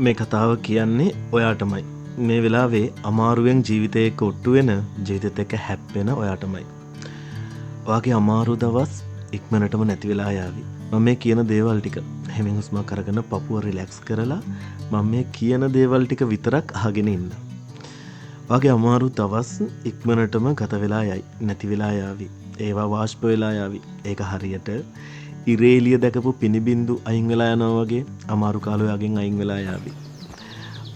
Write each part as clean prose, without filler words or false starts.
මේ කතාව කියන්නේ ඔයාටමයි. මේ වෙලාවේ අමාරුවෙන් ජීවිතේ එක්ක ඔට්ටු වෙන ජීවිතෙත් එක්ක හැප්පෙන ඔයාටමයි. ඔයාගේ අමාරු දවස් ඉක්මනටම නැති වෙලා යාවි. මම මේ කියන දේවල් ටික හැමින් හුස්මක් අරගෙන පපුව රිලැක්ස් කරලා මම මේ කියන දේවල් ටික විතරක් අහගෙන ඉන්න. ඔයාගේ අමාරු දවස් ඉක්මනටම ගත වෙලා යයි. නැති වෙලා යාවි. ඒවා වාෂ්ප වෙලා යාවි. ඒක හරියට ඉරේලිය දැකපු පිනිබින්දු අයින් වෙලා යනවා වගේ අමාරු කාලය යගෙන් අයින් වෙලා යාවි.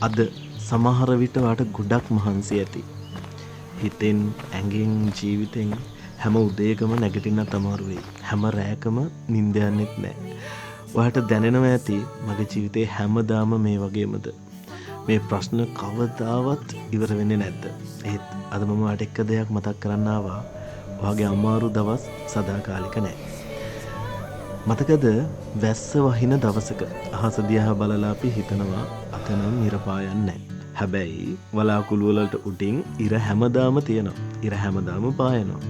අද සමහර විට වාට ගොඩක් මහන්සි ඇති. හිතෙන්, ඇඟෙන්, ජීවිතෙන් හැම උදේකම නැගිටින්නත් අමාරු වෙයි. හැම රැයකම නිින්ද යන්නෙත් නැහැ. ඔයාට දැනෙනවා ඇති මගේ ජීවිතේ හැමදාම මේ වගේමද? මේ ප්‍රශ්න කවදාවත් ඉවර වෙන්නේ නැද්ද? ඒත් අද මම ඔයාට එක දෙයක් මතක් කරන්න ආවා. ඔයාගේ අමාරු දවස් සදාකාලික නැහැ. මතකද වැස්ස වහින දවසක අහස දිහා බලලා අපි හිතනවා අතනම් ඉර පායන්නේ නැහැ. හැබැයි වලාකුළු වලට උඩින් ඉර හැමදාම තියෙනවා. ඉර හැමදාම පායනවා.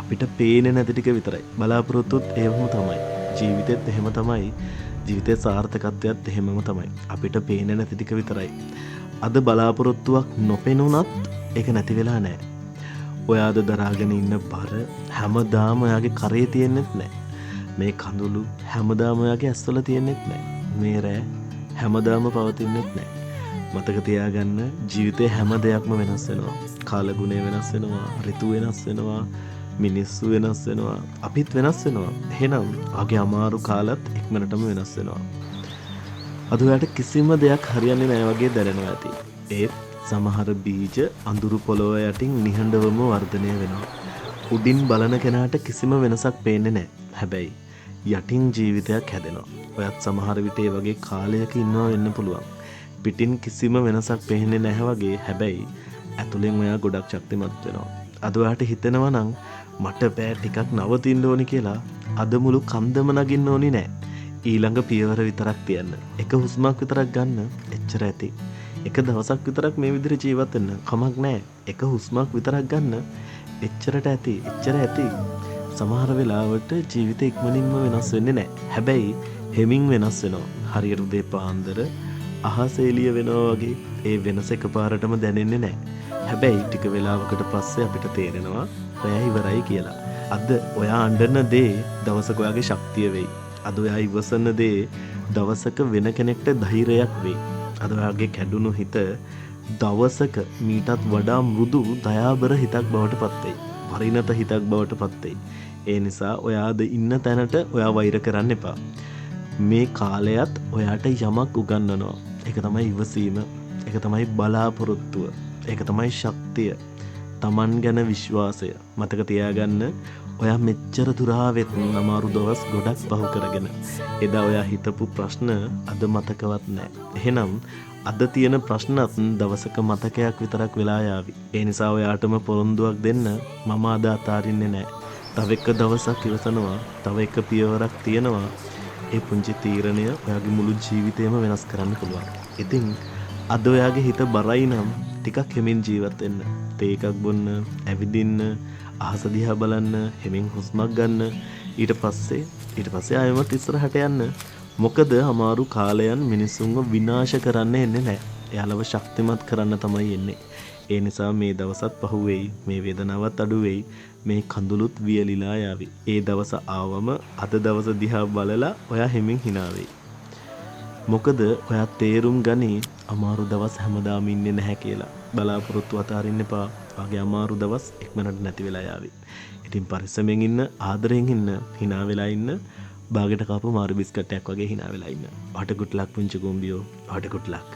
අපිට පේන්නේ නැති ටික විතරයි. බලාපොරොත්තුත් ඒවම තමයි. ජීවිතෙත් එහෙම තමයි. ජීවිතේ සාර්ථකත්වයත් එහෙමම තමයි. අපිට පේන්නේ නැති ටික විතරයි. අද බලාපොරොත්තුවක් නොපෙනුනත් ඒක නැති වෙලා නැහැ. ඔයාද දරාගෙන ඉන්න බර හැමදාම ඔයාගේ කරේ තියෙන්නෙත් නැහැ. මේ කඳුළු හැමදාම ඔයාගේ ඇස්වල තියෙන්නෙත් නැහැ. මේ රෑ හැමදාම පවතින්නෙත් නැහැ. මතක තියාගන්න ජීවිතේ හැම දෙයක්ම වෙනස් වෙනවා. කාලගුණය වෙනස් වෙනවා, ඍතු වෙනස් වෙනවා, මිනිස්සු වෙනස් වෙනවා, අපිත් වෙනස් වෙනවා. එහෙනම් ඔයාගේ අමාරු කාලත් ඉක්මනටම වෙනස් වෙනවා. අද ඔයාට කිසිම දෙයක් හරියන්නේ නැහැ වගේ දැනෙනවා ඇති. ඒත් සමහර බීජ අඳුරු පොළොව යටින් නිහඬවම වර්ධනය වෙනවා. උඩින් බලන කෙනාට කිසිම වෙනසක් පේන්නේ නැහැ. හැබැයි යටින් ජීවිතයක් හැදෙනවා. ඔයත් සමහර විට ඒ වගේ කාලයක ඉන්නවා වෙන්න පුළුවන්. පිටින් කිසිම වෙනසක් පේන්නේ නැහැ වගේ. හැබැයි ඇතුලෙන් ඔයා ගොඩක් ශක්තිමත් වෙනවා. අද ඔයාට හිතෙනවා නම් මට බෑ ටිකක් නවතින්න ඕනි කියලා. අද මුළු කන්දම නගින්න ඕනි නෑ. ඊළඟ පියවර විතරක් තියන්න. එක හුස්මක් විතරක් ගන්න. එච්චර ඇති. එක දවසක් විතරක් මේ විදිහට ජීවත් වෙන්න කමක් නෑ. එක හුස්මක් විතරක් ගන්න. එච්චරට ඇති. එච්චර ඇති. සමහර වෙලාවට ජීවිතේ ඉක්මනින්ම වෙනස් වෙන්නේ නැහැ. හැබැයි හෙමින් වෙනස් වෙනවා. හරියට උදේ පාන්දර අහස එළිය වෙනවා වගේ ඒ වෙනස එකපාරටම දැනෙන්නේ නැහැ. හැබැයි ටික වෙලාවකට පස්සේ අපිට තේරෙනවා රැය ඉවරයි කියලා. අද ඔයා අඬන දේ දවසක ඔයාගේ ශක්තිය වෙයි. අද ඔයා ඉවසන දේ දවසක වෙන කෙනෙක්ට ධෛර්යයක් වෙයි. අද ඔයාගේ කැඩුණු හිත දවසක මීටත් වඩා මෘදු දයාබර හිතක් බවට පත් වෙයි. පරිණත හිතක් බවට පත් වෙයි. ඒ නිසා ඔයාද ඉන්න තැනට ඔයා වෛර කරන්න එපා. මේ කාලයත් ඔයාට යමක් උගන්වනවා. ඒක තමයි ඉවසීම. ඒක තමයි බලාපොරොත්තුව. ඒක තමයි ශක්තිය. Taman ගැන විශ්වාසය. මතක තියාගන්න ඔයා මෙච්චර දුරාවෙත් අමාරු දවස් ගොඩක් පහු කරගෙන එදා ඔයා හිතපු ප්‍රශ්න අද මතකවත් නැහැ. එහෙනම් අද තියෙන ප්‍රශ්නත් දවසක මතකයක් විතරක් වෙලා යාවි. ඒ නිසා ඔයාටම පොරොන්දුවක් දෙන්න මම අද අතාරින්නේ නැහැ. තව එක දවසක් ඉවසනවා. තව එක පියවරක් තියෙනවා. ඒ පුංචි තීරණය ඔයාගේ මුළු ජීවිතේම වෙනස් කරන්න පුළුවන්. ඉතින් අද ඔයාගේ හිත බරයි නම් ටිකක් හෙමින් ජීවත් වෙන්න. තේ එකක් බොන්න, ඇවිදින්න, අහස දිහා බලන්න, හෙමින් හුස්මක් ගන්න. ඊට පස්සේ ආයෙමත් ඉස්සරහට යන්න. මොකද අමාරු කාලයන් මිනිසුන්ව විනාශ කරන්න එන්නේ නැහැ. එයාලව ශක්තිමත් කරන්න තමයි එන්නේ. ඒ නිසා මේ දවසත් පහු වෙයි, මේ වේදනාවත් අඩු වෙයි, මේ කඳුළුත් වියලිලා යාවි. ඒ දවස ආවම අද දවස දිහා බලලා ඔයා හෙමින් hina වෙයි. මොකද ඔයා තේරුම් ගනි අමාරු දවස් හැමදාම ඉන්නේ නැහැ කියලා. බලාපොරොත්තු අතාරින්න එපා. වගේ අමාරු දවස් ඉක්මනට නැති වෙලා යාවි. ඉතින් පරිස්සමෙන් ඉන්න, ආදරෙන් ඉන්න, hina වෙලා ඉන්න. බාගෙට කාපු මාරු බිස්කට් එකක් වගේ hina වෙලා ඉන්න. ඔයාට good luck පුංචි ගොම්බියෝ. ඔයාට good luck.